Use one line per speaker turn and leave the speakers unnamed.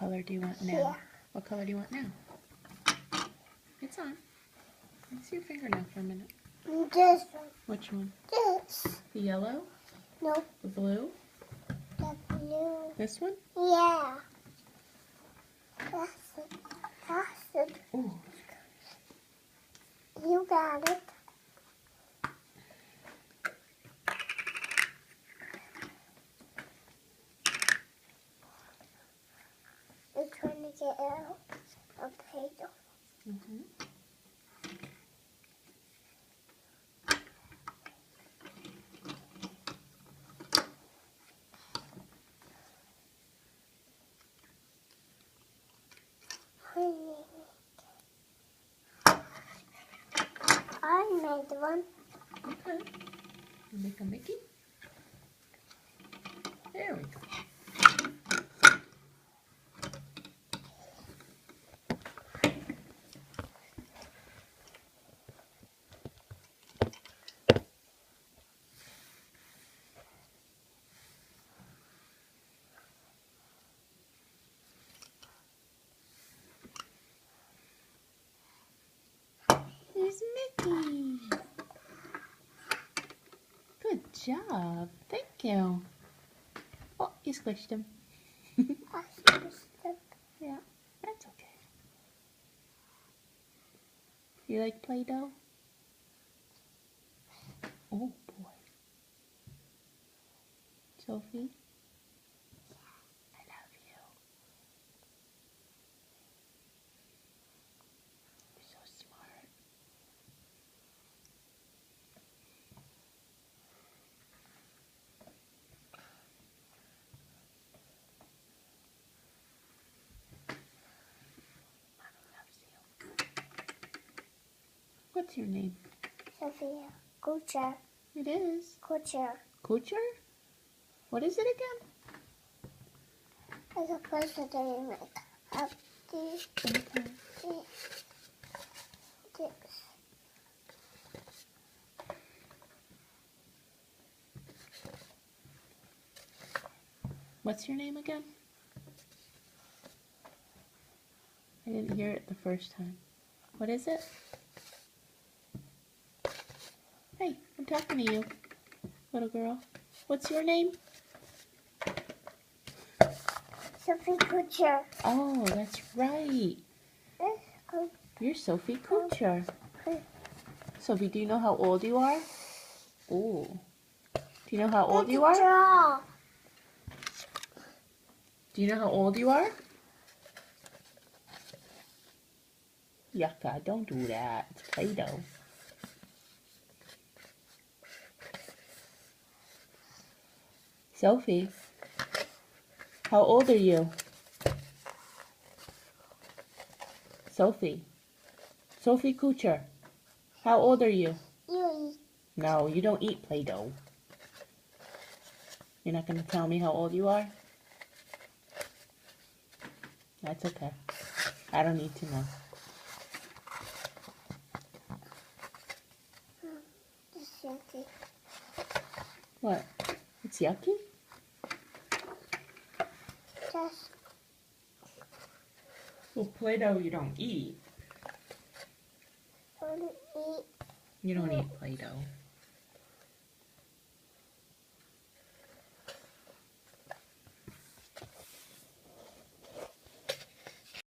color do you want now?
Yeah.
What color do you want now? It's on. Let's see your fingernail for a minute.
This one.
Which one?
This.
The yellow?
No.
The blue?
The blue.
This one?
Yeah. That's it. That's it.
Ooh.
You got it. I'm trying to get out a potato.
Mm-hmm.
I made one.
Okay. You make a Mickey? There we go. Here's Mickey. Good job. Thank you. Oh, you squished him.
I squished it.
Yeah, that's okay. You like Play-Doh? Oh boy. Sophie? I love you. You're so smart. Mommy loves you. What's your name?
Sophia. Kucher.
It is.
Kucher.
Kucher? What is it again?
As a person to make up this.
What's your name again? I didn't hear it the first time. What is it? Hey, I'm talking to you, little girl. What's your name?
Sophie Kucher.
Oh, that's right. You're Sophie Kucher. Sophie, do you know how old you are? Oh. Do you know how old you are?
Draw.
Do you know how old you are? Yucca, don't do that. It's Play-Doh. Sophie, how old are you? Sophie. Sophie Kucher, how old are you?
You eat.
No, you don't eat Play-Doh. You're not going to tell me how old you are? That's okay. I don't need to know.
It's yucky.
What? It's yucky?
Just
Well, Play-Doh you don't eat.
don't eat.
You don't eat Play-Doh.